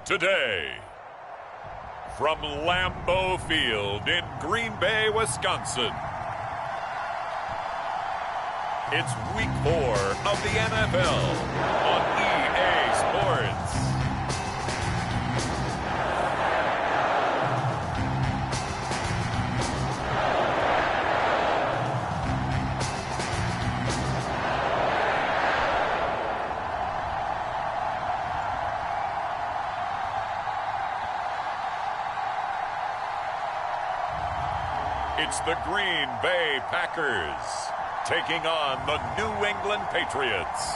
today. From Lambeau Field in Green Bay, Wisconsin, it's Week 4 of the NFL on EA Sports. It's the Green Bay Packers taking on the New England Patriots.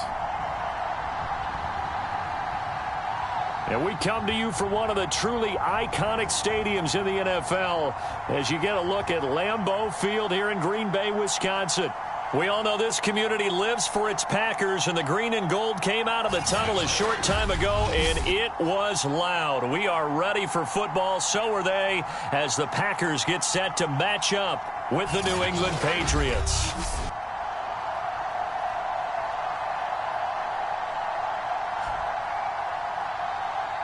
And we come to you from one of the truly iconic stadiums in the NFL as you get a look at Lambeau Field here in Green Bay, Wisconsin. We all know this community lives for its Packers, and the green and gold came out of the tunnel a short time ago, and it was loud. We are ready for football, so are they, as the Packers get set to match up with the New England Patriots.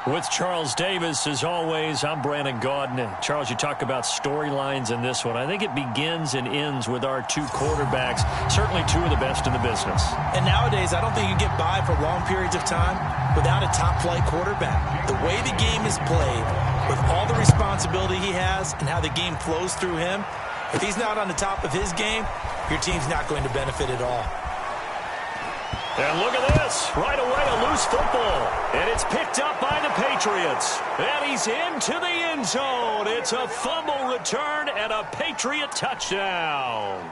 With Charles Davis, as always, I'm Brandon Gaudin. Charles, you talk about storylines in this one. I think it begins and ends with our two quarterbacks, certainly two of the best in the business. And nowadays, I don't think you can get by for long periods of time without a top-flight quarterback. The way the game is played, with all the responsibility he has and how the game flows through him, if he's not on the top of his game, your team's not going to benefit at all. And look at this. Right away, a loose football. And it's picked up by the Patriots. And he's into the end zone. It's a fumble return and a Patriot touchdown.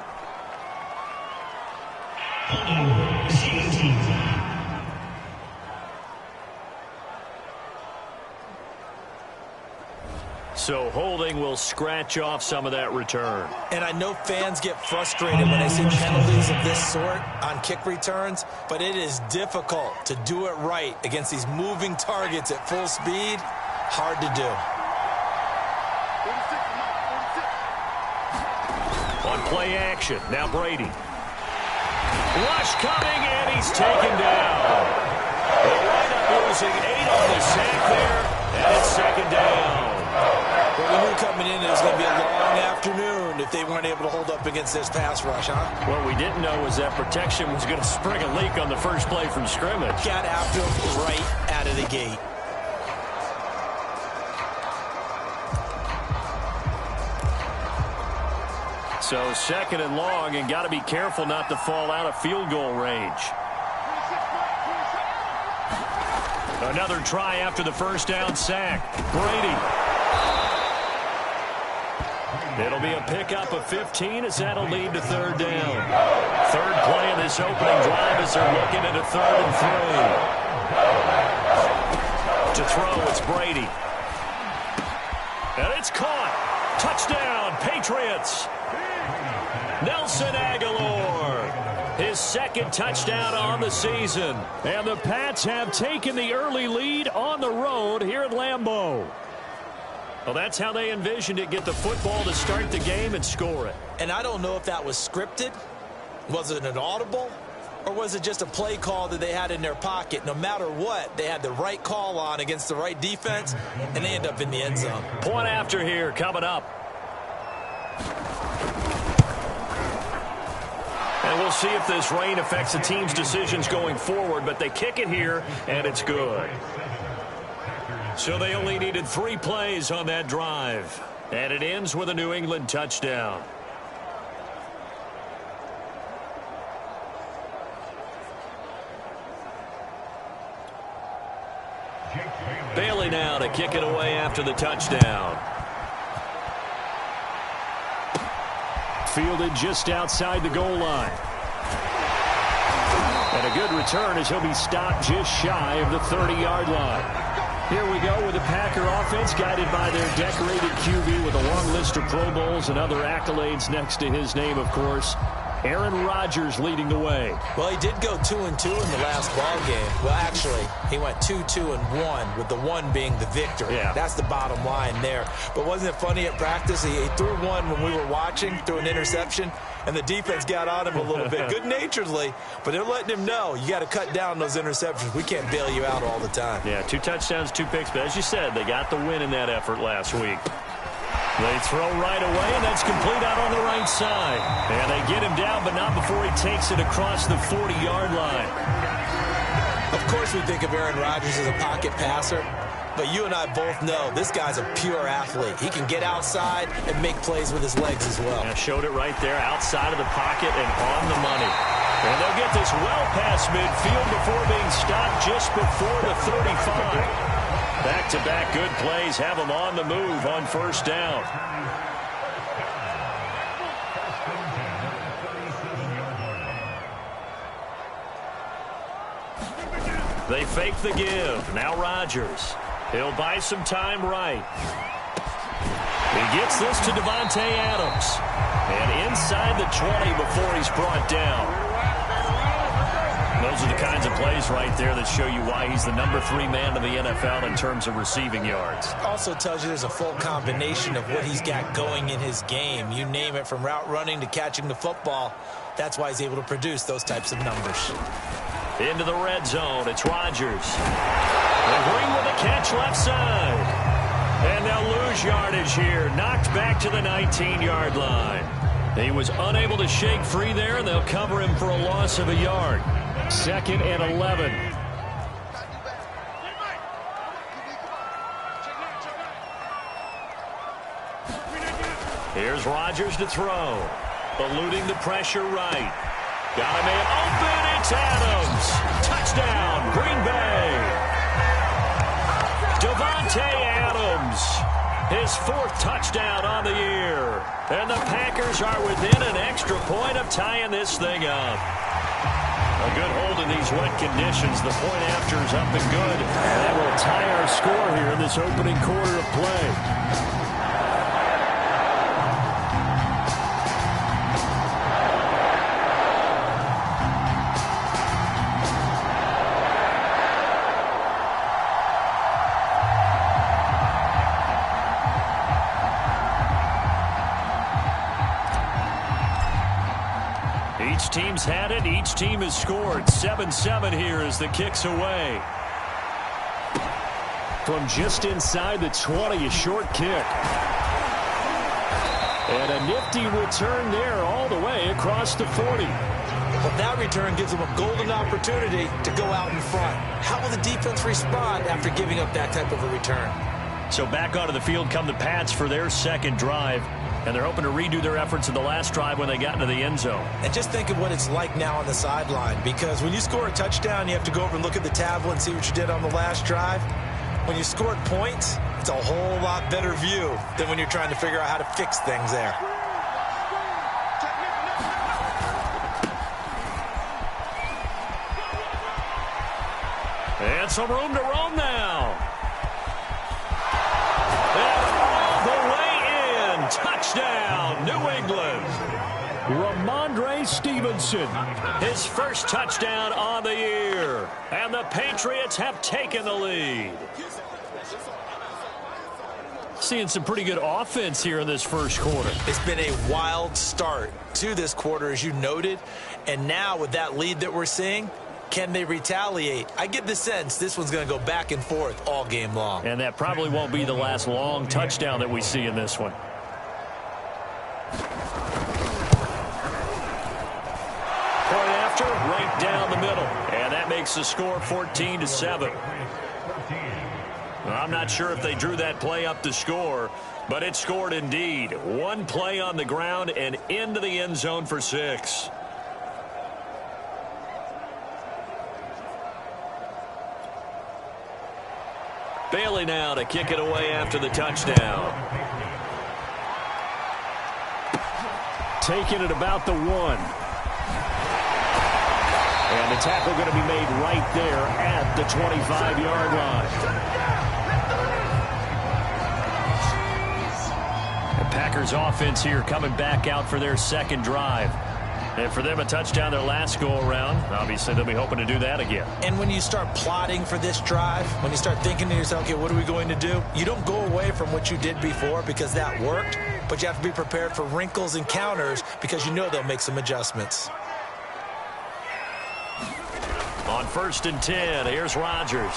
So holding will scratch off some of that return. And I know fans get frustrated when they see penalties of this sort on kick returns, but it is difficult to do it right against these moving targets at full speed. Hard to do. On play action, now Brady. Rush coming, and he's taken down. They wind up losing 8 on the sack there, and it's second down. Well, we knew coming in it was going to be a long afternoon if they weren't able to hold up against this pass rush, huh? What we didn't know was that protection was going to spring a leak on the first play from scrimmage. Got after him right out of the gate. So second and long, and got to be careful not to fall out of field goal range. Another try after the first down sack. Brady. It'll be a pickup of 15 as that'll lead to third down. Third play of this opening drive as they're looking at a 3rd and 3. To throw, it's Brady. And it's caught. Touchdown, Patriots. Nelson Aguilar. His second touchdown on the season. And the Pats have taken the early lead on the road here at Lambeau. Well, that's how they envisioned it. Get the football to start the game and score it. And I don't know if that was scripted. Was it an audible? Or was it just a play call that they had in their pocket? No matter what, they had the right call on against the right defense, and they end up in the end zone. Point after here coming up. And we'll see if this rain affects the team's decisions going forward, but they kick it here, and it's good. So they only needed 3 plays on that drive. And it ends with a New England touchdown. Bailey now to kick it away after the touchdown. Fielded just outside the goal line. And a good return as he'll be stopped just shy of the 30-yard line. Here we go with the Packer offense guided by their decorated QB with a long list of Pro Bowls and other accolades next to his name, of course. Aaron Rodgers leading the way. Well, he did go 2-2 in the last ball game. Well, actually, he went 2-2-1, with the one being the victory. Yeah. That's the bottom line there. But wasn't it funny at practice? He threw one when we were watching, threw an interception, and the defense got on him a little bit, good-naturedly. But they're letting him know, you got to cut down those interceptions. We can't bail you out all the time. Yeah, 2 touchdowns, 2 picks. But as you said, they got the win in that effort last week. They throw right away, and that's complete out on the right side. And they get him down, but not before he takes it across the 40-yard line. Of course we think of Aaron Rodgers as a pocket passer, but you and I both know this guy's a pure athlete. He can get outside and make plays with his legs as well. Yeah, showed it right there, outside of the pocket and on the money. And they'll get this well past midfield before being stopped just before the 35. Back-to-back good plays have them on the move on first down. They fake the give. Now Rodgers. He'll buy some time right. He gets this to Davante Adams. And inside the 20 before he's brought down. Those are the kinds of plays right there that show you why he's the number 3 man in the NFL in terms of receiving yards. Also tells you there's a full combination of what he's got going in his game. You name it, from route running to catching the football. That's why he's able to produce those types of numbers. Into the red zone, it's Rodgers. And Green with a catch left side. And they'll lose yardage here. Knocked back to the 19-yard line. He was unable to shake free there, and they'll cover him for a loss of a yard. 2nd and 11. Here's Rodgers to throw. Eluding the pressure right. Got a man open. It's Adams. Touchdown, Green Bay. Davante Adams. His 4th touchdown on the year. And the Packers are within an extra point of tying this thing up. A good hold in these wet conditions. The point after is up and good. That will tie our score here in this opening quarter of play. Each team's had it. Each team has scored. 7-7 here as the kick's away. From just inside the 20, a short kick. And a nifty return there all the way across the 40. Well, that return gives them a golden opportunity to go out in front. How will the defense respond after giving up that type of a return? So back onto the field come the Pats for their second drive. And they're hoping to redo their efforts in the last drive when they got into the end zone. And just think of what it's like now on the sideline, because when you score a touchdown, you have to go over and look at the tablet and see what you did on the last drive. When you scored points, it's a whole lot better view than when you're trying to figure out how to fix things there. And some room to roam now. Touchdown, New England. Ramondre Stevenson, his first touchdown on the year. And the Patriots have taken the lead. Seeing some pretty good offense here in this first quarter. It's been a wild start to this quarter, as you noted. And now with that lead that we're seeing, can they retaliate? I get the sense this one's going to go back and forth all game long. And that probably won't be the last long touchdown that we see in this one. Point after, right down the middle. And that makes the score 14-7. I'm not sure if they drew that play up to score, but it scored indeed. One play on the ground and into the end zone for 6. Bailey now to kick it away after the touchdown. Taking it about the 1. And the tackle going to be made right there at the 25-yard line. The Packers offense here coming back out for their second drive. And for them, a touchdown their last go-around. Obviously, they'll be hoping to do that again. And when you start plotting for this drive, when you start thinking to yourself, okay, what are we going to do? You don't go away from what you did before because that worked, but you have to be prepared for wrinkles and counters because you know they'll make some adjustments. On 1st and 10, here's Rodgers.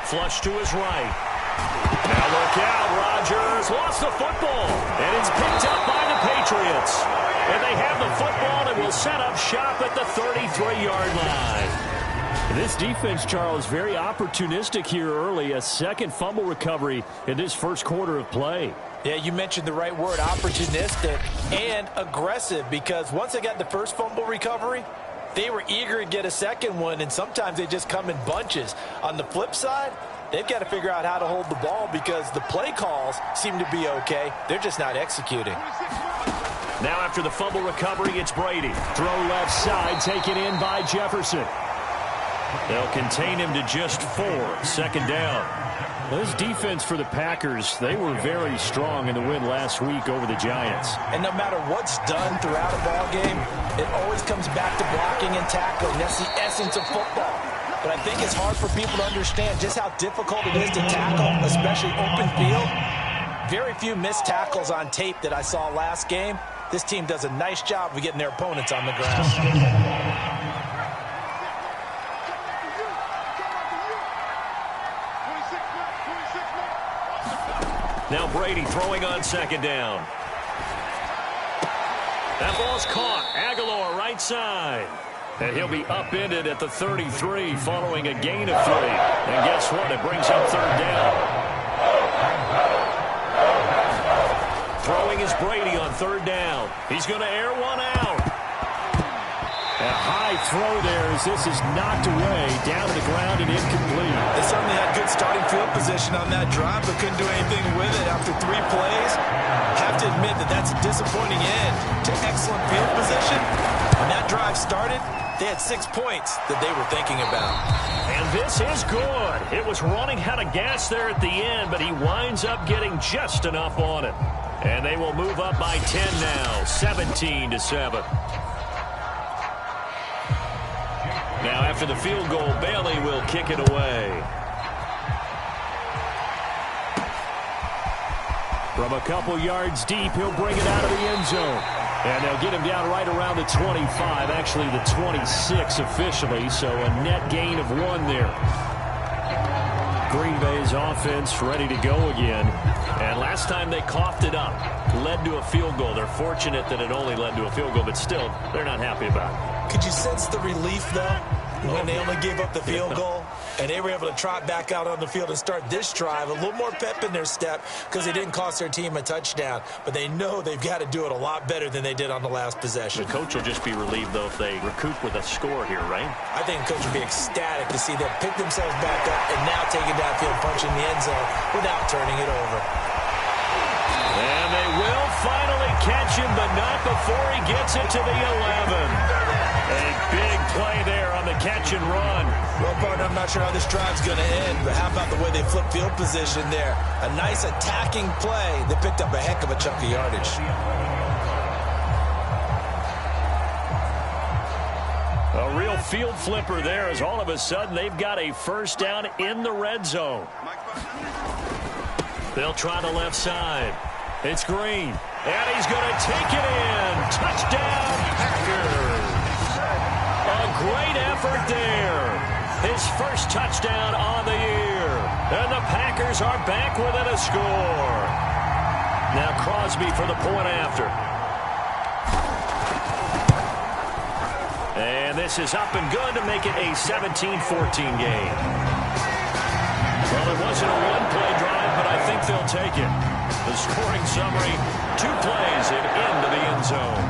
Flush to his right. Now look out, Rodgers lost the football, and it's picked up by the Patriots. And they have the football and will set up shop at the 33-yard line. This defense, Charles, very opportunistic here early. A second fumble recovery in this first quarter of play. Yeah, you mentioned the right word, opportunistic and aggressive, because once they got the first fumble recovery, they were eager to get a second one, and sometimes they just come in bunches. On the flip side, they've got to figure out how to hold the ball because the play calls seem to be okay. They're just not executing. Now after the fumble recovery, it's Brady. Throw left side, taken in by Jefferson. They'll contain him to just 4. 2nd down. This defense for the Packers, they were very strong in the win last week over the Giants. And no matter what's done throughout a ball game, it always comes back to blocking and tackling. That's the essence of football. But I think it's hard for people to understand just how difficult it is to tackle, especially open field. Very few missed tackles on tape that I saw last game. This team does a nice job of getting their opponents on the ground. Now Brady throwing on 2nd down. That ball's caught. Aguilar right side. And he'll be upended at the 33 following a gain of 3. And guess what? It brings up 3rd down. Throwing is Brady on 3rd down. He's going to air one out. A high throw there as this is knocked away, down to the ground and incomplete. They certainly had good starting field position on that drive, but couldn't do anything with it after 3 plays. Have to admit that that's a disappointing end to excellent field position. When that drive started, they had 6 points that they were thinking about. And this is good. It was running out of gas there at the end, but he winds up getting just enough on it. And they will move up by 10 now, 17-7. Now after the field goal, Bailey will kick it away. From a couple yards deep, he'll bring it out of the end zone. And they'll get him down right around the 25, actually the 26 officially, so a net gain of 1 there. Green Bay's offense ready to go again. And last time they coughed it up, led to a field goal. They're fortunate that it only led to a field goal, but still, they're not happy about it. Could you sense the relief, though, when they only gave up the field goal? And they were able to trot back out on the field and start this drive. A little more pep in their step because they didn't cost their team a touchdown. But they know they've got to do it a lot better than they did on the last possession. The coach will just be relieved, though, if they recoup with a score here, right? I think the coach will be ecstatic to see them pick themselves back up and now take it downfield, punching the end zone without turning it over. And they will finally catch him, but not before he gets it to the 11. A big play there on the catch and run. Well, partner, I'm not sure how this drive's going to end, but how about the way they flip field position there? A nice attacking play that picked up a heck of a chunk of yardage. A real field flipper there as all of a sudden they've got a 1st down in the red zone. They'll try the left side. It's Green. And he's going to take it in. Touchdown, Packers. A great effort there. His first touchdown on the year. And the Packers are back within a score. Now Crosby for the point after. And this is up and good to make it a 17-14 game. Well, it wasn't a one-play drive, but I think they'll take it. The scoring summary, 2 plays and into the end zone.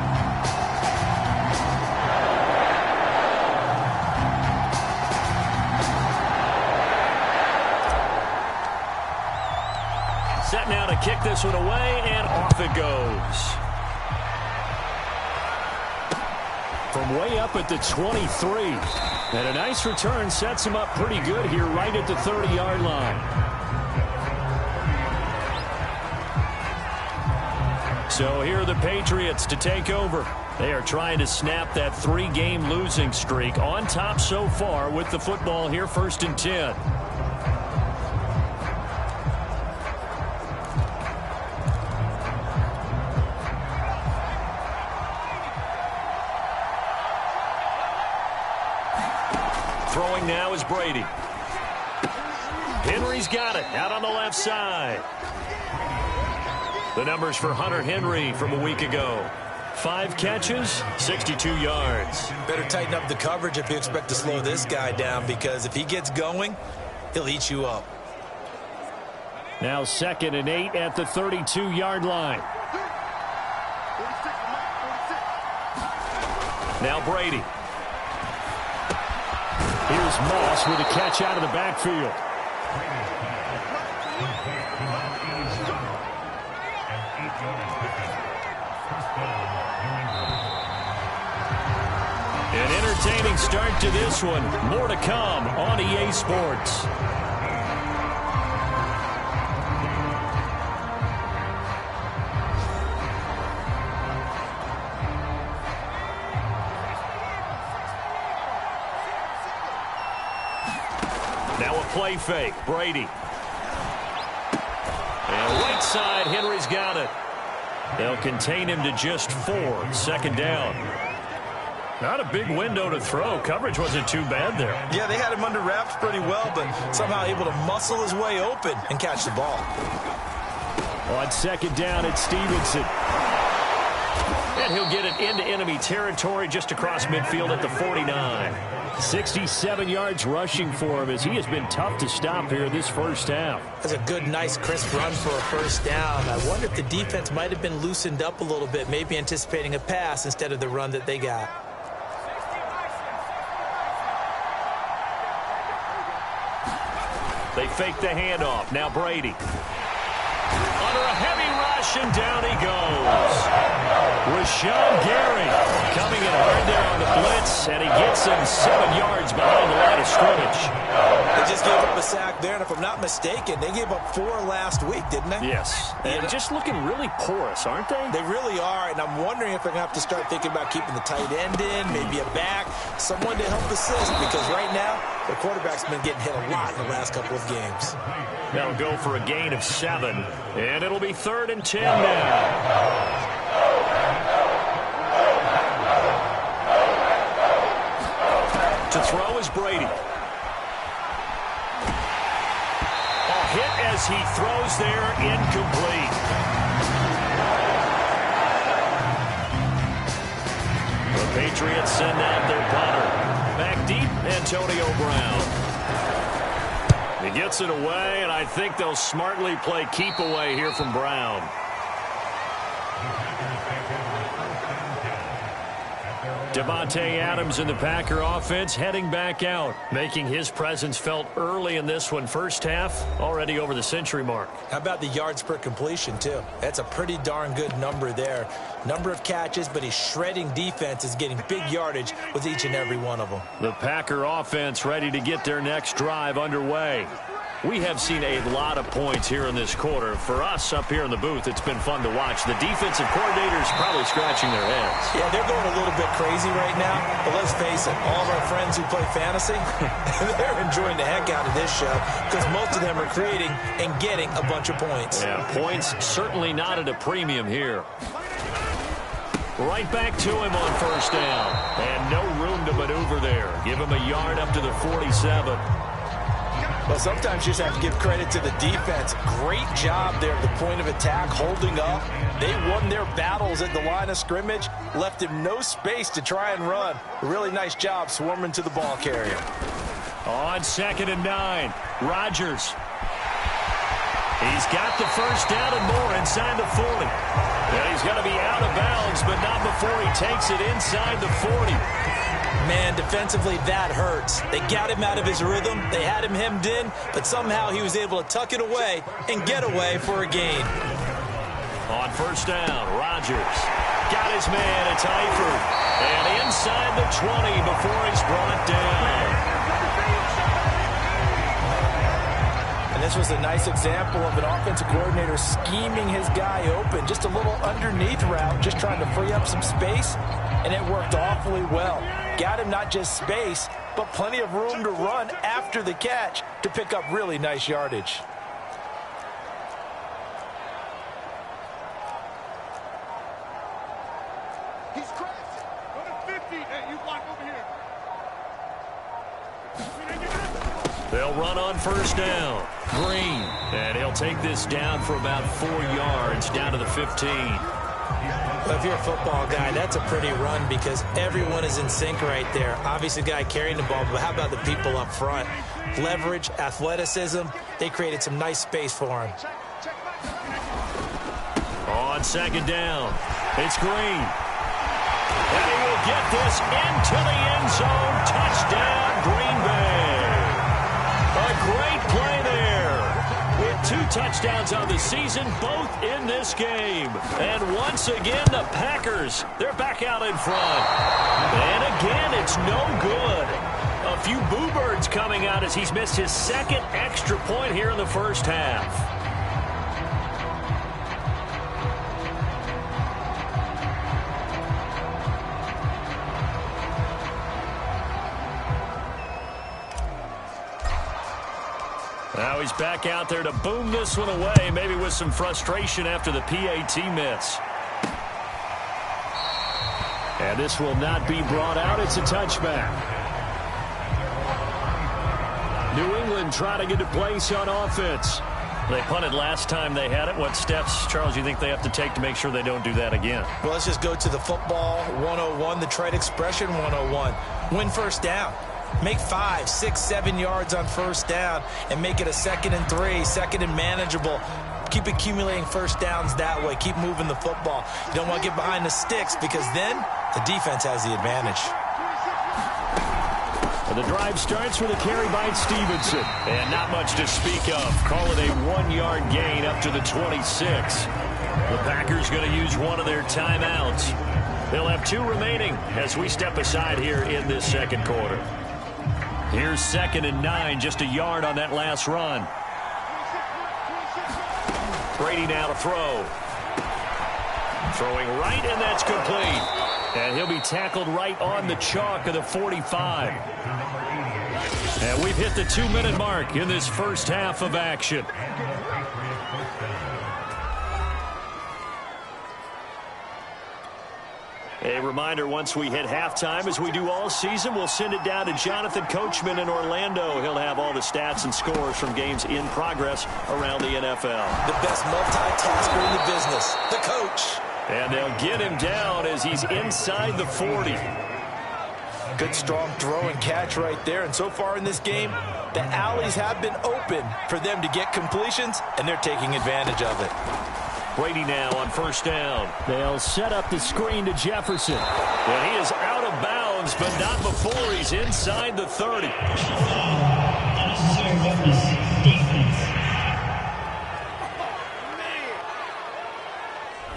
Set now to kick this one away, and off it goes. From way up at the 23. And a nice return sets him up pretty good here right at the 30-yard line. So here are the Patriots to take over. They are trying to snap that 3-game losing streak. On top so far with the football here, 1st and 10. Throwing now is Brady. Henry's got it out on the left side. The numbers for Hunter Henry from a week ago. 5 catches, 62 yards. Better tighten up the coverage if you expect to slow this guy down, because if he gets going, he'll eat you up. Now 2nd and 8 at the 32-yard line. Now Brady. Here's Moss with a catch out of the backfield. An entertaining start to this one. More to come on EA Sports. Now a play fake. Brady. And right side, Henry's got it. They'll contain him to just 4. 2nd down. Not a big window to throw. Coverage wasn't too bad there. Yeah, they had him under wraps pretty well, but somehow able to muscle his way open and catch the ball. On 2nd down, it's Stevenson. And he'll get it into enemy territory just across midfield at the 49. 67 yards rushing for him as he has been tough to stop here this first half. That's a good, nice, crisp run for a first down. I wonder if the defense might have been loosened up a little bit, maybe anticipating a pass instead of the run that they got. They fake the handoff. Now Brady. Under a heavy rush, and down he goes. Rashawn Gary coming in hard there on the blitz, and he gets him 7 yards behind the line of scrimmage. They just gave up a sack there, and if I'm not mistaken, they gave up 4 last week, didn't they? Yes, and just looking really porous, aren't they? They really are, and I'm wondering if they're going to have to start thinking about keeping the tight end in, maybe a back, someone to help assist, because right now, their quarterback's been getting hit a lot in the last couple of games. They'll go for a gain of 7, and it'll be 3rd and 10 now. To throw is Brady. A hit as he throws there, incomplete. The Patriots send out their punter. Back deep, Antonio Brown. He gets it away, and I think they'll smartly play keep away here from Brown. Devontae Adams in the Packer offense heading back out, making his presence felt early in this one. First half, already over the century mark. How about the yards per completion, too? That's a pretty darn good number there. Number of catches, but he's shredding defense, is getting big yardage with each and every one of them. The Packer offense ready to get their next drive underway. We have seen a lot of points here in this quarter. For us up here in the booth, it's been fun to watch. The defensive coordinators probably scratching their heads. Yeah, they're going a little bit crazy right now. But let's face it, all of our friends who play fantasy, they're enjoying the heck out of this show because most of them are creating and getting a bunch of points. Yeah, points certainly not at a premium here. Right back to him on first down. And no room to maneuver there. Give him a yard up to the 47. Well, sometimes you just have to give credit to the defense. Great job there at the point of attack, holding up. They won their battles at the line of scrimmage, left him no space to try and run. A really nice job swarming to the ball carrier. On 2nd and 9, Rodgers. He's got the first down and more inside the 40. And he's going to be out of bounds, but not before he takes it inside the 40. Man, defensively, that hurts. They got him out of his rhythm. They had him hemmed in, but somehow he was able to tuck it away and get away for a gain. On first down, Rodgers got his man. It's Eifert. And inside the 20 before he's brought down. And This was a nice example of an offensive coordinator scheming his guy open. Just a little underneath route, just trying to free up some space, and it worked awfully well. Got him not just space, but plenty of room to run after the catch to pick up really nice yardage. He's crashed. Go to 50. Hey, you block over here. They'll run on first down. Green. And he'll take this down for about 4 yards, down to the 15. Well, if you're a football guy, that's a pretty run because everyone is in sync right there. Obviously, the guy carrying the ball, but how about the people up front? Leverage, athleticism, they created some nice space for him. On second down, it's Green. And he will get this into the end zone. Touchdown, Green Bay. A great play there. With 2 touchdowns on the season, both in this game. And once again, the Packers, they're back out in front. And again, it's no good. A few boo birds coming out as he's missed his second extra point here in the first half. Now he's back out there to boom this one away, maybe with some frustration after the PAT miss. And this will not be brought out. It's a touchback. New England trying to get a place on offense. They punted last time they had it. What steps, Charles, you think they have to take to make sure they don't do that again? Well, let's just go to the football 101, the trade expression 101. Win first down. Make 5, 6, 7 yards on first down and make it a 2nd and 3, 2nd and manageable. Keep accumulating first downs that way. Keep moving the football. You don't want to get behind the sticks because then the defense has the advantage. And the drive starts with a carry by Stevenson. And not much to speak of. Call it a 1-yard gain up to the 26. The Packers going to use one of their timeouts. They'll have 2 remaining as we step aside here in this second quarter. Here's 2nd and 9, just a yard on that last run. Brady now to throw. Throwing right, and that's complete. And he'll be tackled right on the chalk of the 45. And we've hit the 2-minute mark in this first half of action. A reminder, once we hit halftime, as we do all season, we'll send it down to Jonathan Coachman in Orlando. He'll have all the stats and scores from games in progress around the NFL. The best multitasker in the business, the coach. And they'll get him down as he's inside the 40. Good strong throw and catch right there. And so far in this game, the alleys have been open for them to get completions, and they're taking advantage of it. Brady now on first down. They'll set up the screen to Jefferson. And he is out of bounds, but not before he's inside the 30.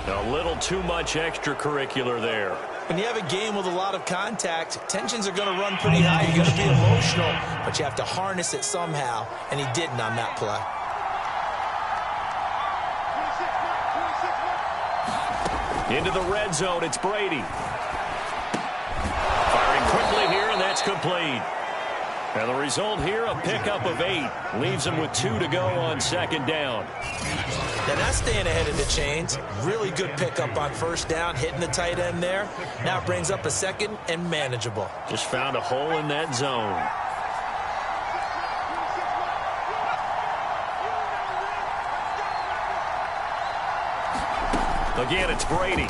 A little too much extracurricular there. When you have a game with a lot of contact, tensions are going to run pretty high. You're going to be emotional, but you have to harness it somehow, and he didn't on that play. Into the red zone, it's Brady. Firing quickly here, and that's complete. And the result here, a pickup of 8. Leaves him with 2 to go on second down. Now that's staying ahead of the chains. Really good pickup on first down, hitting the tight end there. Now it brings up a 2nd and manageable. Just found a hole in that zone. Again, it's Brady.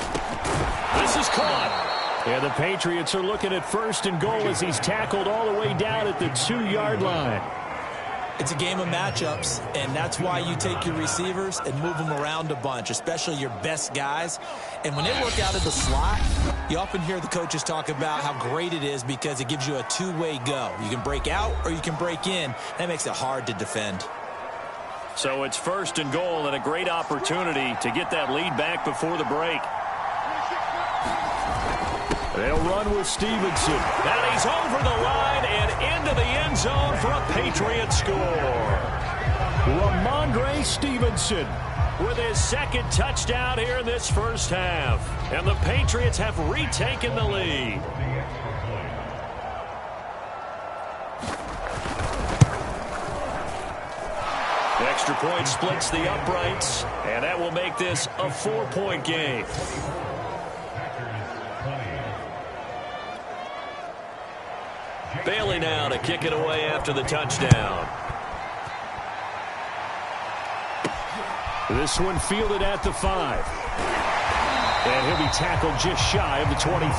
This is caught. And the Patriots are looking at 1st and goal as he's tackled all the way down at the 2-yard line. It's a game of matchups, and that's why you take your receivers and move them around a bunch, especially your best guys. And when they work out of the slot, you often hear the coaches talk about how great it is because it gives you a 2-way go. You can break out or you can break in. That makes it hard to defend. So it's 1st and goal and a great opportunity to get that lead back before the break. They'll run with Stevenson. And he's over the line and into the end zone for a Patriot score. Ramondre Stevenson with his second touchdown here in this first half. And the Patriots have retaken the lead. The extra point splits the uprights, and that will make this a 4-point game. Bailey now to kick it away after the touchdown. This one fielded at the 5. And he'll be tackled just shy of the 25.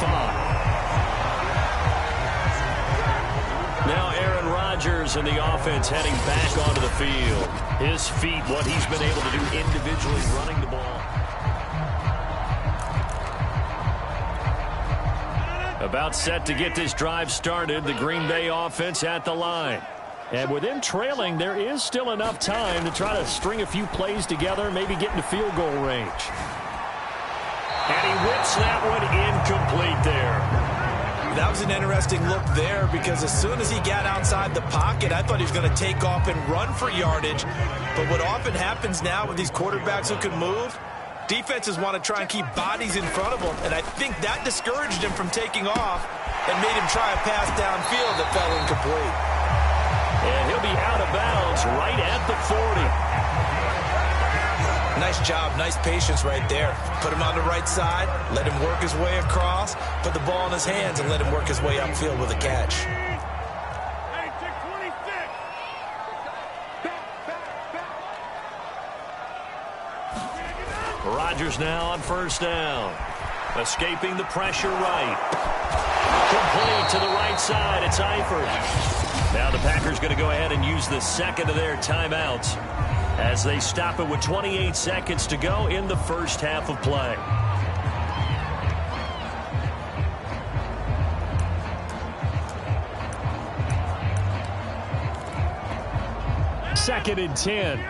Now Aaron Rodgers and the offense heading back onto the field. His feet, what he's been able to do individually running the ball. About set to get this drive started, the Green Bay offense at the line. And with them trailing, there is still enough time to try to string a few plays together, maybe get into field goal range. And he whips that one incomplete there. That was an interesting look there because as soon as he got outside the pocket, I thought he was going to take off and run for yardage. But what often happens now with these quarterbacks who can move, defenses want to try and keep bodies in front of them, and I think that discouraged him from taking off and made him try a pass downfield that fell incomplete. And he'll be out of bounds right at the 40. Nice job, nice patience right there. Put him on the right side, let him work his way across, put the ball in his hands, and let him work his way upfield with a catch. Hey, take 26. Rodgers now on first down. Escaping the pressure right. Complete to the right side. It's Eifert. Now the Packers going to go ahead and use the second of their timeouts as they stop it with 28 seconds to go in the first half of play. Second and 10.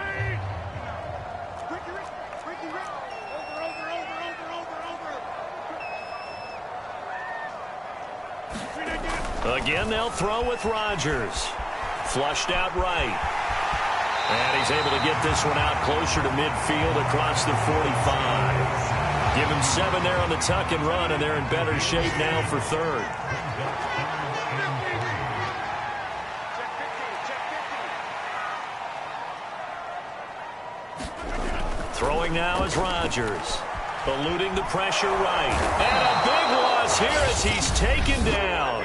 Again, they'll throw with Rodgers. Flushed out right. And he's able to get this one out closer to midfield across the 45. Give him 7 there on the tuck and run, and they're in better shape now for third. Throwing now is Rodgers. Eluding the pressure right. And a big loss here as he's taken down.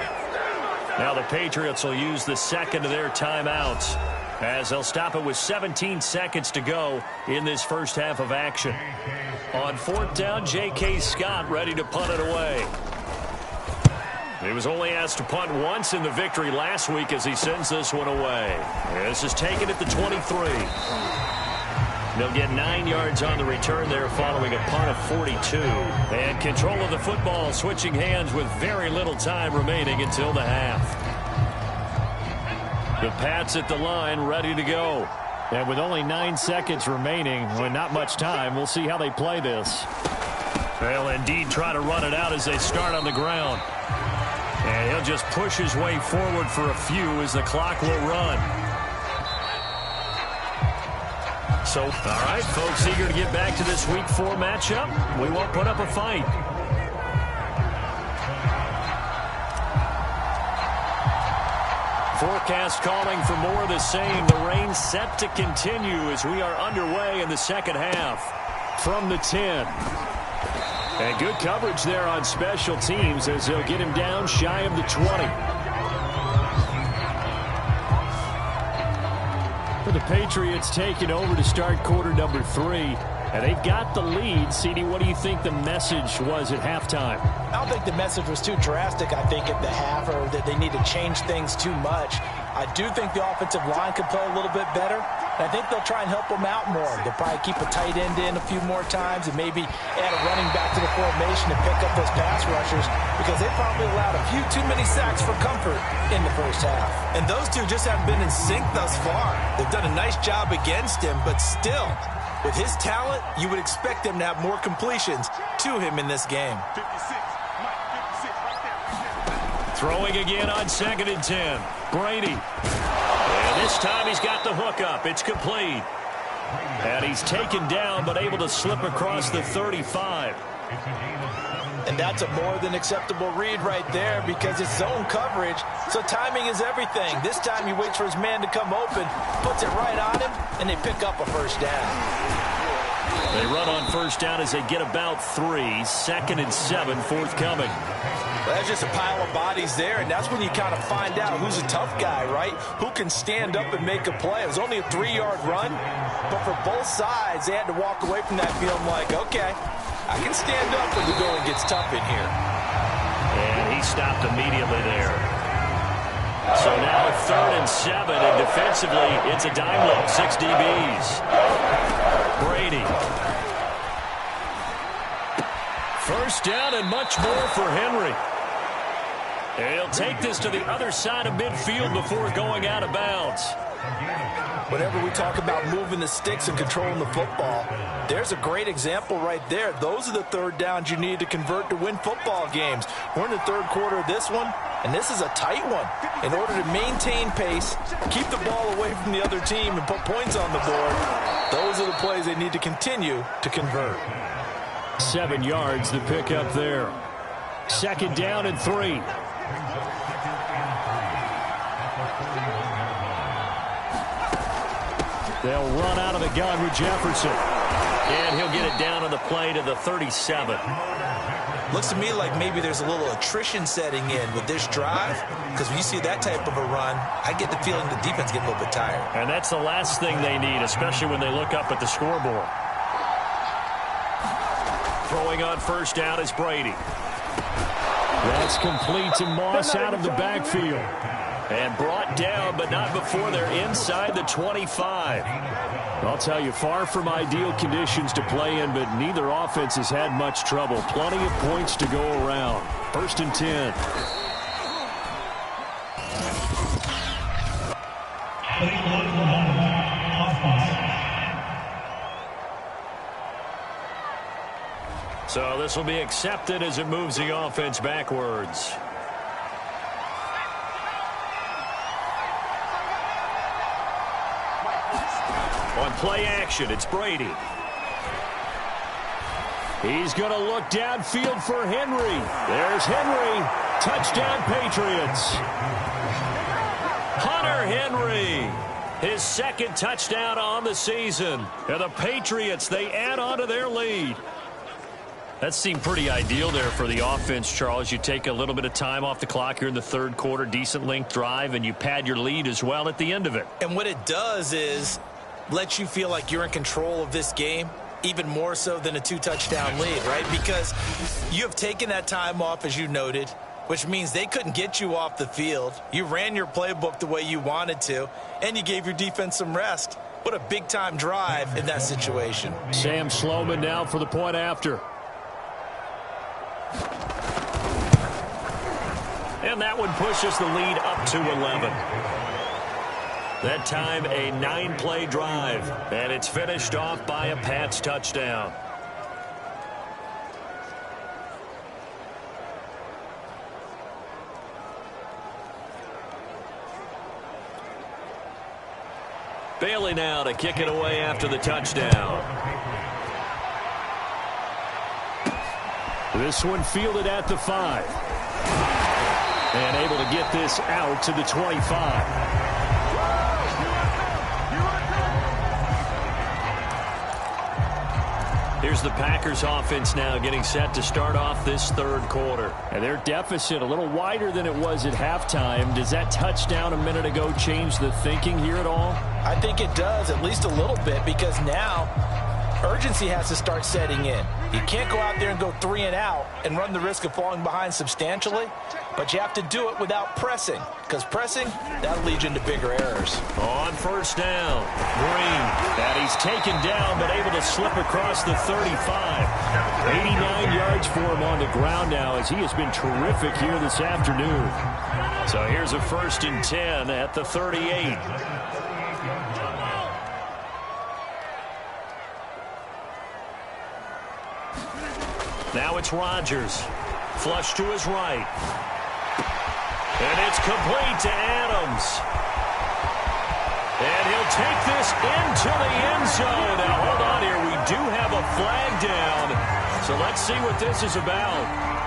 Now the Patriots will use the second of their timeouts as they'll stop it with 17 seconds to go in this first half of action. On fourth down, J.K. Scott ready to punt it away. He was only asked to punt once in the victory last week as he sends this one away. This is taken at the 23. They'll get 9 yards on the return there following a punt of 42. And control of the football switching hands with very little time remaining until the half. The Pats at the line ready to go. And with only 9 seconds remaining, with not much time, we'll see how they play this. They'll indeed try to run it out as they start on the ground. And he'll just push his way forward for a few as the clock will run. So, all right, folks, eager to get back to this Week 4 matchup. We won't put up a fight. Forecast calling for more of the same. The rain set to continue as we are underway in the second half. From the 10. And good coverage there on special teams as they'll get him down shy of the 20. For the Patriots taking over to start quarter number 3. And they've got the lead. CD, what do you think the message was at halftime? I don't think the message was too drastic, I think, at the half, or that they need to change things too much. I do think the offensive line could play a little bit better. And I think they'll try and help them out more. They'll probably keep a tight end in a few more times and maybe add a running back to the formation to pick up those pass rushers because they probably allowed a few too many sacks for comfort in the first half. And those two just haven't been in sync thus far. They've done a nice job against him, but still, with his talent, you would expect him to have more completions to him in this game. 56, Mike, 56 right there. Throwing again on second and 10. Brady. And This time he's got the hook up. It's complete. And he's taken down but able to slip across the 35. And that's a more than acceptable read right there because it's zone coverage, so timing is everything. This time he waits for his man to come open, puts it right on him, and they pick up a first down. They run on first down as they get about 3. 2nd and 7 forthcoming. Well, that's just a pile of bodies there, and that's when you kind of find out who's a tough guy, right? Who can stand up and make a play. It was only a 3-yard run, but for both sides, they had to walk away from that feeling like, okay, I can stand up when the going gets tough in here. And he stopped immediately there. So now 3rd and 7, and defensively, it's a dime look. 6 DBs. Brady. First down and much more for Henry. He'll take this to the other side of midfield before going out of bounds. Whenever we talk about moving the sticks and controlling the football, there's a great example right there. Those are the third downs you need to convert to win football games. We're in the third quarter of this one, and this is a tight one. In order to maintain pace, keep the ball away from the other team, and put points on the board, those are the plays they need to continue to convert. 7 yards to pick up there. 2nd down and 3. They'll run out of the gun with Jefferson. And he'll get it down on the play to the 37. Looks to me like maybe there's a little attrition setting in with this drive, because when you see that type of a run, I get the feeling the defense gets a little bit tired. And that's the last thing they need, especially when they look up at the scoreboard. Throwing on first down is Brady. That's complete to Moss out of the backfield. And brought down, but not before they're inside the 25. I'll tell you, far from ideal conditions to play in, but neither offense has had much trouble. Plenty of points to go around. 1st and 10. So this will be accepted as it moves the offense backwards. On play action, it's Brady. He's going to look downfield for Henry. There's Henry. Touchdown, Patriots. Hunter Henry. His 2nd touchdown on the season. And the Patriots, they add on to their lead. That seemed pretty ideal there for the offense, Charles. You take a little bit of time off the clock here in the third quarter, decent length drive, and you pad your lead as well at the end of it. And what it does is let you feel like you're in control of this game, even more so than a 2-touchdown lead, right? Because you have taken that time off, as you noted, which means they couldn't get you off the field. You ran your playbook the way you wanted to, and you gave your defense some rest. What a big-time drive in that situation. Sam Sloman now for the point after. And that one pushes the lead up to 11. That time a 9-play drive, and it's finished off by a Pats touchdown. Bailey now to kick it away after the touchdown. This one fielded at the 5. And able to get this out to the 25. Here's the Packers offense now getting set to start off this third quarter. And their deficit a little wider than it was at halftime. Does that touchdown a minute ago change the thinking here at all? I think it does, at least a little bit, because now urgency has to start setting in. You can't go out there and go 3 and out and run the risk of falling behind substantially, but you have to do it without pressing, because pressing, that'll lead you into bigger errors. On first down, Green, and he's taken down but able to slip across the 35. 89 yards for him on the ground now as he has been terrific here this afternoon. So here's a 1st and 10 at the 38. Now it's Rodgers. Flush to his right. And it's complete to Adams. will take this into the end zone. Now, hold on here. We do have a flag down. So let's see what this is about.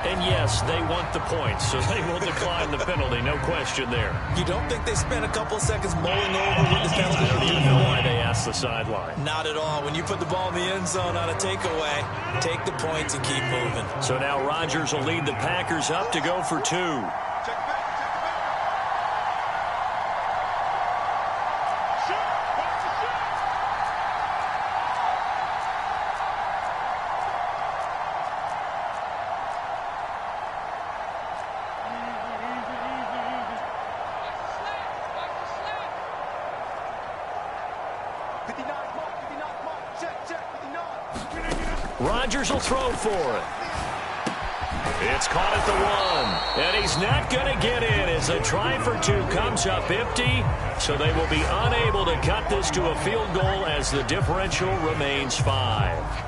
And yes, they want the points, so they will decline the penalty. No question there. You don't think they spent a couple seconds mulling over what this penalty? I don't even know why they asked the sideline. Not at all. When you put the ball in the end zone on a takeaway, take the points and keep moving. So now Rodgers will lead the Packers up to go for 2. Rodgers will throw for it. It's caught at the 1. And he's not going to get in as a try for 2 comes up empty. So they will be unable to cut this to a field goal as the differential remains 5.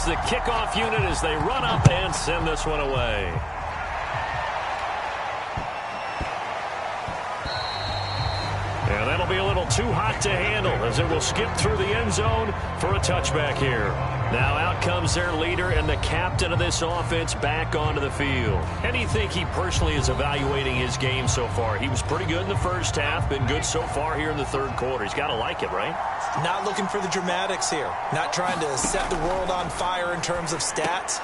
The kickoff unit as they run up and send this one away. And that'll be a little too hot to handle as it will skip through the end zone for a touchback here. Now out comes their leader and the captain of this offense back onto the field. How do you think he personally is evaluating his game so far? He was pretty good in the first half, been good so far here in the third quarter. He's got to like it, right? Not looking for the dramatics here. Not trying to set the world on fire in terms of stats.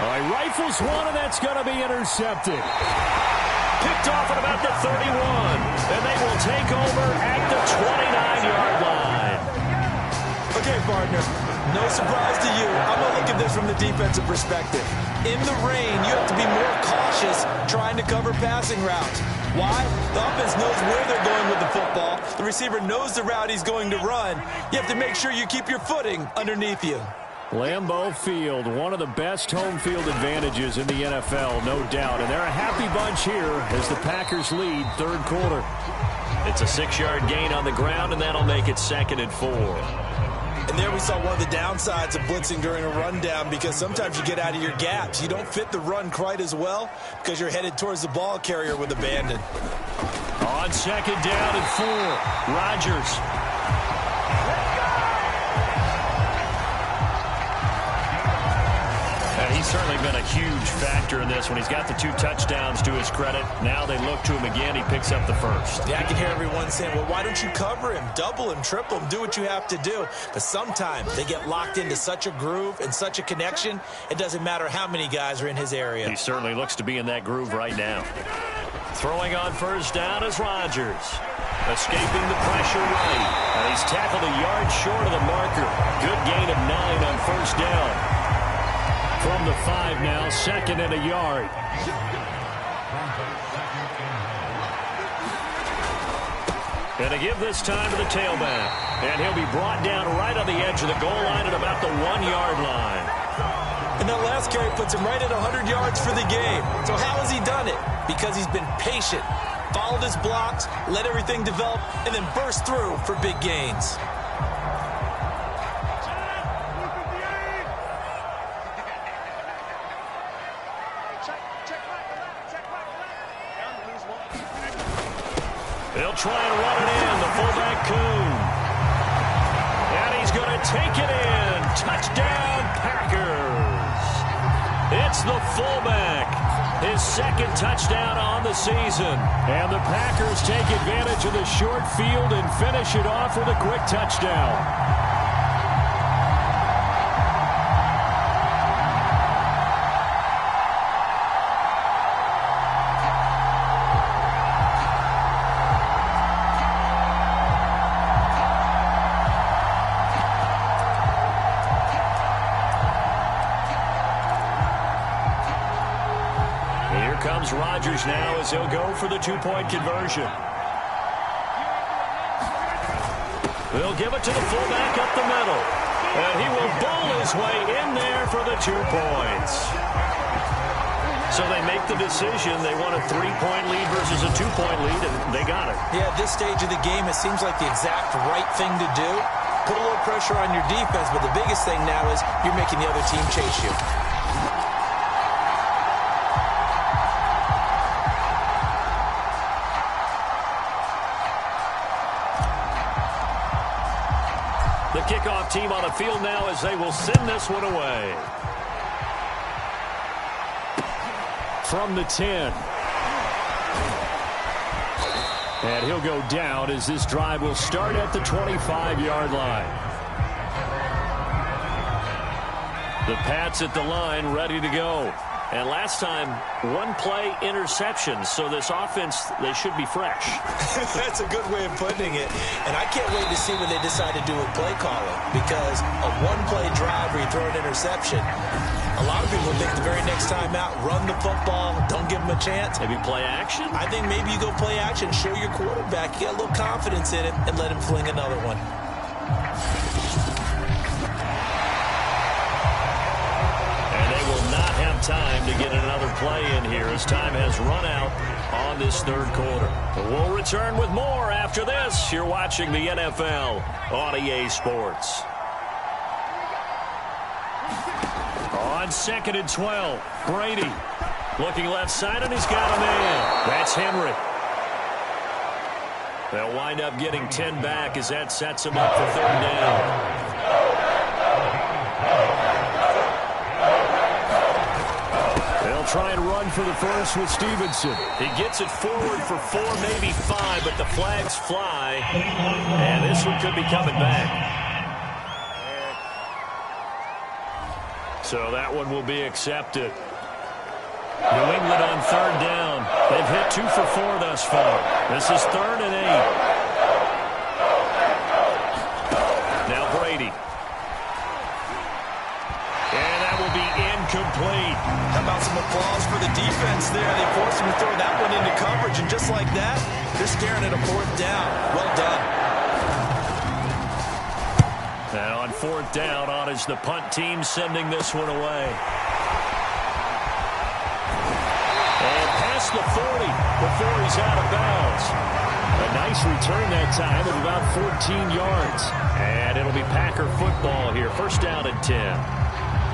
All right, rifles one, and that's going to be intercepted. Picked off at about the 31, and they will take over at the 29-yard line. Okay, partner, no surprise to you. I'm going to look at this from the defensive perspective. In the rain, you have to be more cautious trying to cover passing routes. Why? The offense knows where they're going with the football. The receiver knows the route he's going to run. You have to make sure you keep your footing underneath you. Lambeau Field, one of the best home field advantages in the NFL, no doubt. And they're a happy bunch here as the Packers lead third quarter. It's a 6-yard gain on the ground, and that'll make it 2nd and 4. And there we saw one of the downsides of blitzing during a rundown, because sometimes you get out of your gaps. You don't fit the run quite as well because you're headed towards the ball carrier with abandon. On 2nd down and 4, Rodgers. He's certainly been a huge factor in this when he's got the 2 touchdowns to his credit. Now they look to him again. He picks up the first. Yeah, I can hear everyone saying, well, why don't you cover him, double him, triple him, do what you have to do. But sometimes they get locked into such a groove and such a connection, it doesn't matter how many guys are in his area. He certainly looks to be in that groove right now. Throwing on first down is Rodgers. Escaping the pressure right. And he's tackled a yard short of the marker. Good gain of 9 on first down. From the 5 now, 2nd and a yard. And to give this time to the tailback. And he'll be brought down right on the edge of the goal line at about the 1-yard line. And that last carry puts him right at 100 yards for the game. So how has he done it? Because he's been patient, followed his blocks, let everything develop, and then burst through for big gains. They'll try and run it in, the fullback Kuhn. And he's going to take it in. Touchdown, Packers. It's the fullback. His 2nd touchdown on the season. And the Packers take advantage of the short field and finish it off with a quick touchdown. It's Rodgers now as he'll go for the two-point conversion. They'll give it to the fullback up the middle. And he will bull his way in there for the 2 points. So they make the decision. They want a 3-point lead versus a 2-point lead, and they got it. Yeah, at this stage of the game, it seems like the exact right thing to do. Put a little pressure on your defense, but the biggest thing now is you're making the other team chase you. The kickoff team on the field now as they will send this one away. From the 10. And he'll go down as this drive will start at the 25-yard line. The Pats at the line ready to go. And last time, 1-play interception. So this offense, they should be fresh. That's a good way of putting it. And I can't wait to see what they decide to do with play calling. Because a 1-play drive where you throw an interception, a lot of people think the very next time out, run the football, don't give them a chance. Maybe play action? I think maybe you go play action, show your quarterback, get a little confidence in it, and let him fling another one. Time to get another play in here as time has run out on this third quarter. We'll return with more after this. You're watching the NFL on EA Sports. On 2nd and 12, Brady looking left side, and he's got a man. That's Henry. They'll wind up getting 10 back as that sets him up for 3rd down. Try and run for the first with Stevenson. He gets it forward for 4, maybe 5, but the flags fly. And this one could be coming back. So that one will be accepted. New England on 3rd down. They've hit 2 for 4 thus far. This is 3rd and 8. Now Brady. And that will be incomplete. How about some applause for the defense there? They forced him to throw that one into coverage, and just like that, they're staring at a 4th down. Well done. And on 4th down, on is the punt team sending this one away. And past the 40 before he's out of bounds. A nice return that time of about 14 yards. And it'll be Packer football here. 1st down and 10.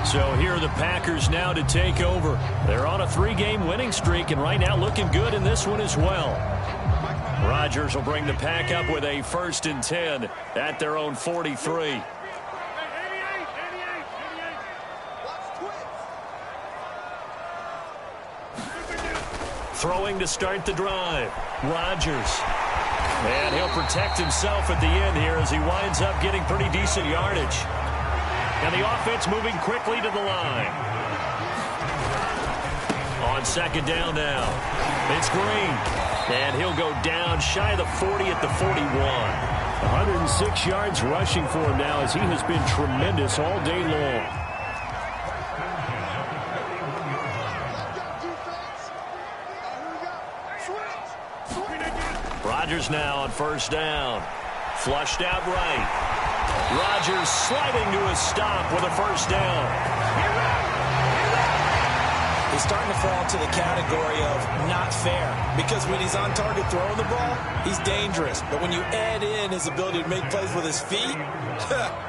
So here are the Packers now to take over. They're on a 3-game winning streak, and right now looking good in this one as well. Rodgers will bring the Pack up with a 1st and 10 at their own 43. Throwing to start the drive. Rodgers. And he'll protect himself at the end here as he winds up getting pretty decent yardage. And the offense moving quickly to the line. On 2nd down now. It's Green. And he'll go down shy of the 40 at the 41. 106 yards rushing for him now as he has been tremendous all day long. Rodgers now on 1st down. Flushed out right. Rodgers sliding to a stop with a 1st down. He's starting to fall into the category of not fair, because when he's on target throwing the ball, he's dangerous. But when you add in his ability to make plays with his feet,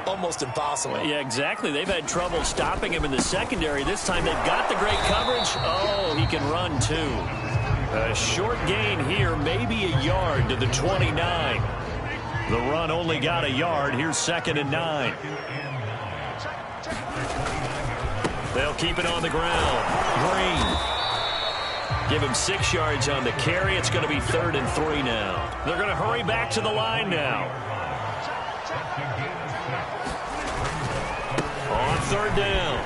almost impossible. Yeah, exactly. They've had trouble stopping him in the secondary. This time they've got the great coverage. Oh, he can run too. A short gain here, maybe a yard to the 29. The run only got a yard. Here's 2nd and 9. They'll keep it on the ground. Green. Give him 6 yards on the carry. It's going to be 3rd and 3 now. They're going to hurry back to the line now. On 3rd down.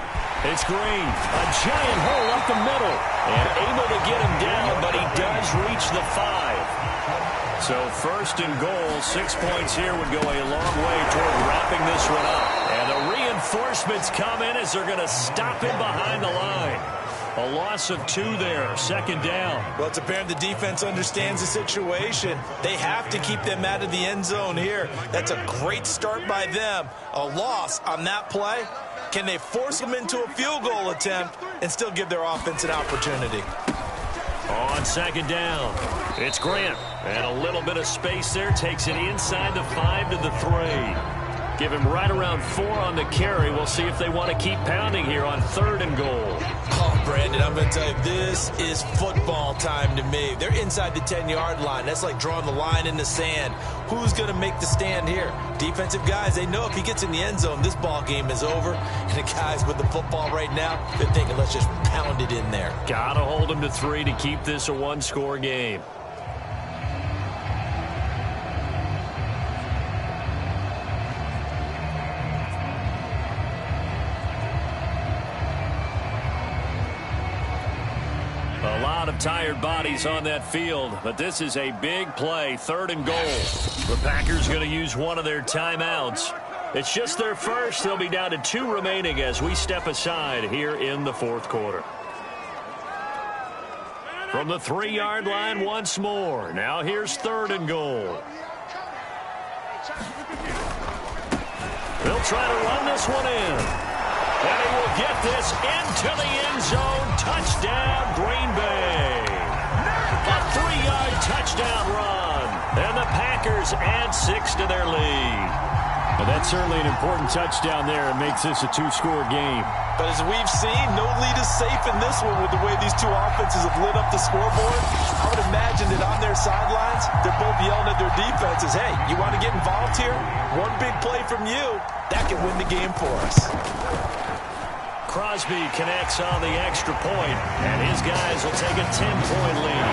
It's Green. A giant hole up the middle. And able to get him down, but he does reach the 5. So 1st and goal, 6 points here would go a long way toward wrapping this one up. And the reinforcements come in as they're going to stop him behind the line. A loss of 2 there, second down. Well, it's apparent the defense understands the situation. They have to keep them out of the end zone here. That's a great start by them. A loss on that play. Can they force them into a field goal attempt and still give their offense an opportunity? On second down, it's Grant. And a little bit of space there. Takes it inside the 5 to the 3. Give him right around 4 on the carry. We'll see if they want to keep pounding here on 3rd and goal. Oh, Brandon, I'm going to tell you, this is football time to me. They're inside the 10-yard line. That's like drawing the line in the sand. Who's going to make the stand here? Defensive guys, they know if he gets in the end zone, this ball game is over. And the guys with the football right now, they're thinking, let's just pound it in there. Got to hold him to 3 to keep this a 1-score game. A lot of tired bodies on that field, but this is a big play, 3rd and goal. The Packers going to use one of their timeouts. It's just their first. They'll be down to 2 remaining as we step aside here in the 4th quarter. From the 3-yard line once more. Now here's 3rd and goal. They'll try to run this one in. And he will get this into the end zone. Touchdown, Green Bay. A 3-yard touchdown run. And the Packers add 6 to their lead. Well, that's certainly an important touchdown there. It makes this a 2-score game. But as we've seen, no lead is safe in this one with the way these two offenses have lit up the scoreboard. I would imagine that on their sidelines, they're both yelling at their defenses, hey, you want to get involved here? One big play from you, that can win the game for us. Crosby connects on the extra point, and his guys will take a 10-point lead.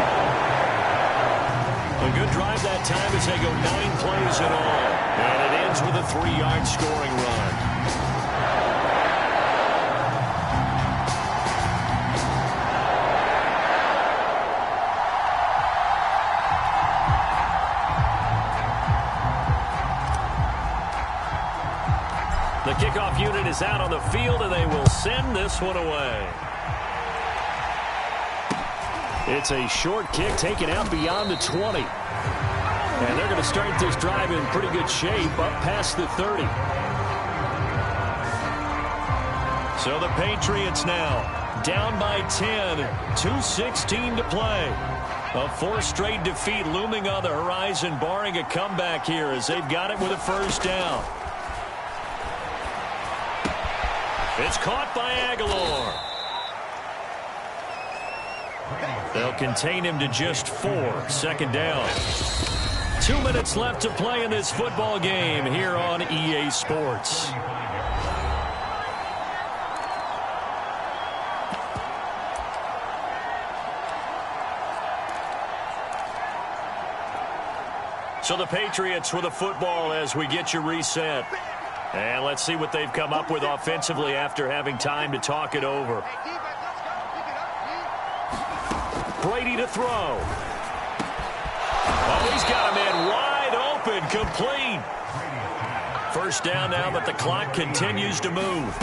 A good drive that time as they go 9 plays in all, and it ends with a 3-yard scoring run. The kickoff unit is out on the field, and they will send this one away. It's a short kick taken out beyond the 20. And they're going to start this drive in pretty good shape up past the 30. So the Patriots now down by 10, 2:16 to play. A 4th straight defeat looming on the horizon, barring a comeback here as they've got it with a 1st down. It's caught by Aguilar. They'll contain him to just 4. 2nd down. 2 minutes left to play in this football game here on EA Sports. So the Patriots with a football as we get you reset. And let's see what they've come up with offensively after having time to talk it over. Brady to throw. Oh, he's got a man wide open, complete. 1st down now, but the clock continues to move.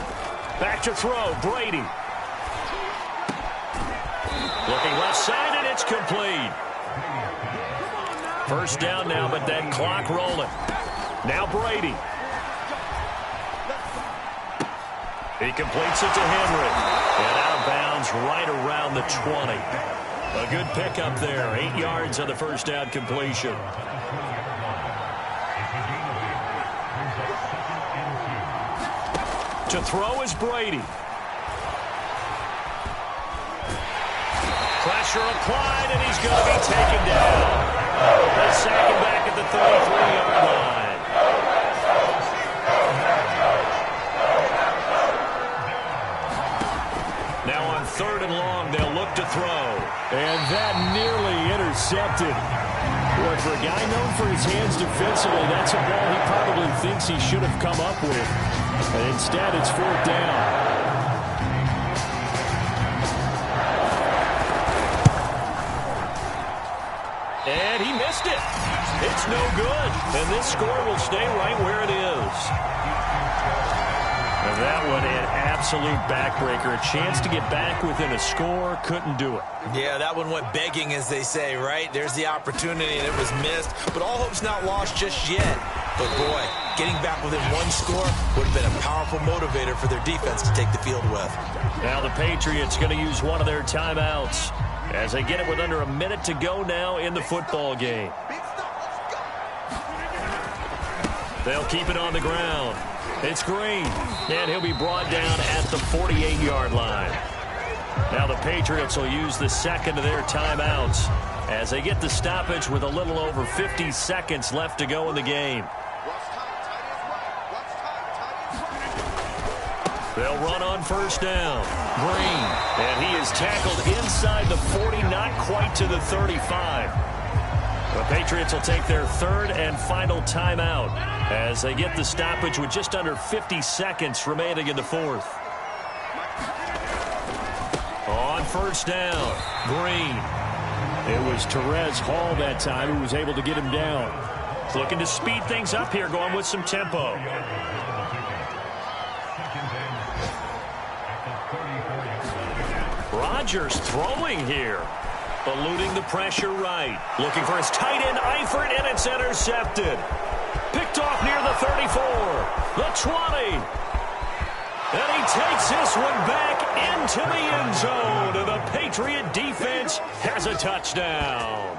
Back to throw, Brady. Looking left side, and it's complete. 1st down now, but that clock rolling. Now Brady. He completes it to Henry. And out of bounds right around the 20. A good pickup there. 8 yards on the 1st down completion. To throw is Brady. Pressure applied, and he's going to be taken down. They sack him back at the 33-yard line. Now on 3rd and long, they'll look to throw. And that nearly intercepted. Boy, for a guy known for his hands defensively, that's a ball he probably thinks he should have come up with. And instead, it's 4th down. And he missed it. It's no good. And this score will stay right where it is. And that one had absolute backbreaker. A chance to get back within a score, couldn't do it. Yeah, that one went begging, as they say, right? There's the opportunity, and it was missed. But all hope's not lost just yet. But, boy, getting back within one score would have been a powerful motivator for their defense to take the field with. Now the Patriots going to use one of their timeouts as they get it with under a minute to go now in the football game. They'll keep it on the ground. It's Green, and he'll be brought down at the 48-yard line. Now the Patriots will use the second of their timeouts as they get the stoppage with a little over 50 seconds left to go in the game. They'll run on first down. Green, and he is tackled inside the 40, not quite to the 35. The Patriots will take their third and final timeout as they get the stoppage with just under 50 seconds remaining in the fourth. On first down, Green. It was Therese Hall that time who was able to get him down. Looking to speed things up here, going with some tempo. Rodgers throwing here. Eluding the pressure right. Looking for his tight end, Eifert, and it's intercepted. Picked off near the 34, the 20. And he takes this one back into the end zone. And the Patriot defense has a touchdown.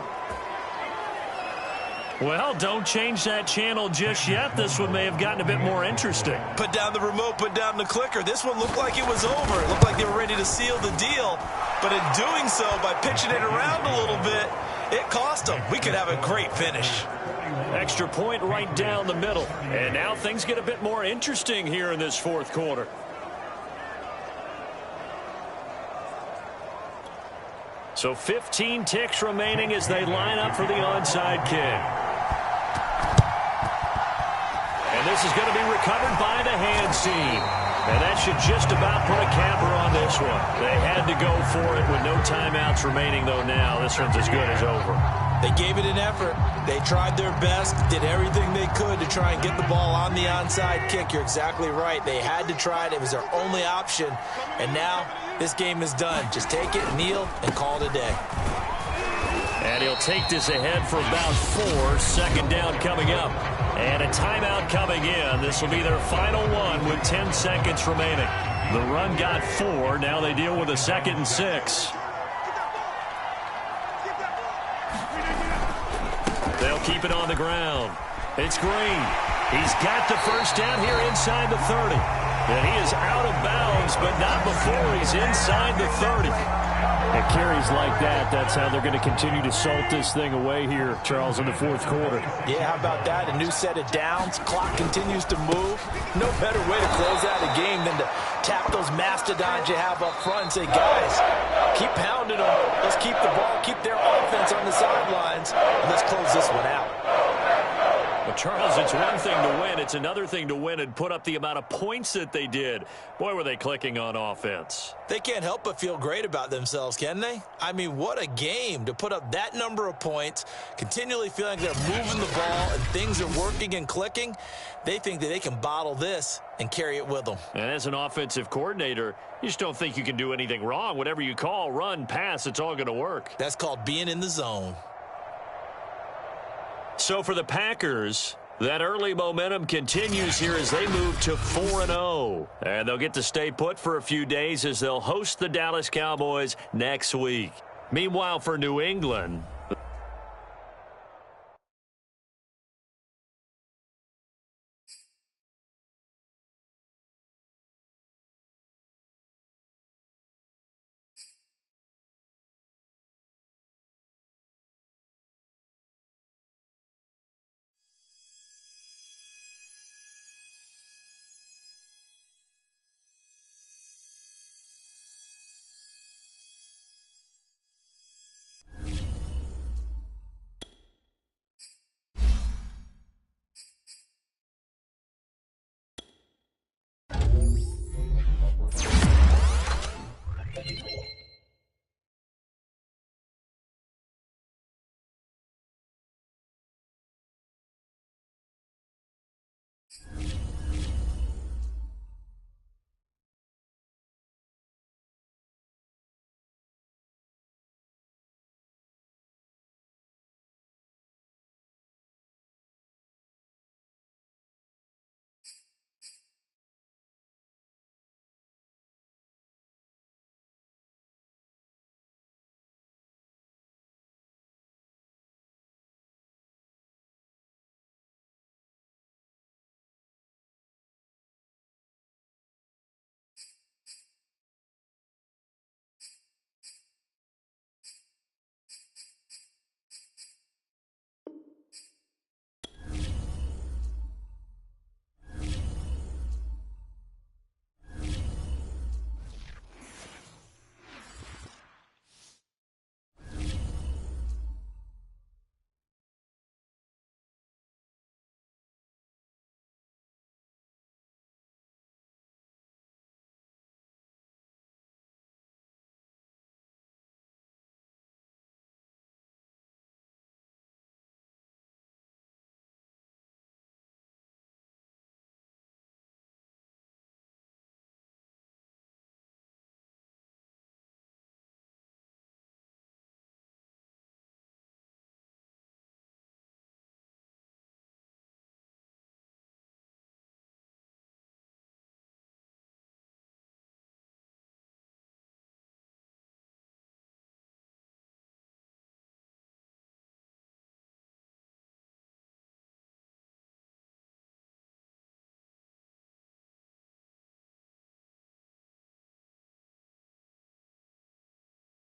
Well, don't change that channel just yet. This one may have gotten a bit more interesting. Put down the remote, put down the clicker. This one looked like it was over. It looked like they were ready to seal the deal. But in doing so, by pitching it around a little bit, it cost them. We could have a great finish. Extra point right down the middle. And now things get a bit more interesting here in this fourth quarter. So 15 ticks remaining as they line up for the onside kick. And this is going to be recovered by the hands team. And that should just about put a capper on this one. They had to go for it with no timeouts remaining, though, now. This one's as good as over. They gave it an effort. They tried their best, did everything they could to try and get the ball on the onside kick. You're exactly right. They had to try it. It was their only option. And now this game is done. Just take it, kneel, and call it a day. And he'll take this ahead for about 4. Second down coming up. And a timeout coming in. This will be their final one with 10 seconds remaining. The run got 4. Now they deal with a 2nd and 6. They'll keep it on the ground. It's Green. He's got the first down here inside the 30. And he is out of bounds, but not before he's inside the 30. And carries like that, that's how they're going to continue to salt this thing away here, Charles, in the fourth quarter. Yeah, how about that? A new set of downs. Clock continues to move. No better way to close out a game than to tap those mastodons you have up front and say, guys, keep pounding them. Let's keep the ball, keep their offense on the sidelines, and let's close this one out. Well, Charles, it's one thing to win. It's another thing to win and put up the amount of points that they did. Boy, were they clicking on offense. They can't help but feel great about themselves, can they? I mean, what a game to put up that number of points, continually feeling like they're moving the ball and things are working and clicking. They think that they can bottle this and carry it with them. And as an offensive coordinator, you just don't think you can do anything wrong. Whatever you call, run, pass, it's all going to work. That's called being in the zone. So for the Packers, that early momentum continues here as they move to 4-0. And they'll get to stay put for a few days as they'll host the Dallas Cowboys next week. Meanwhile, for New England,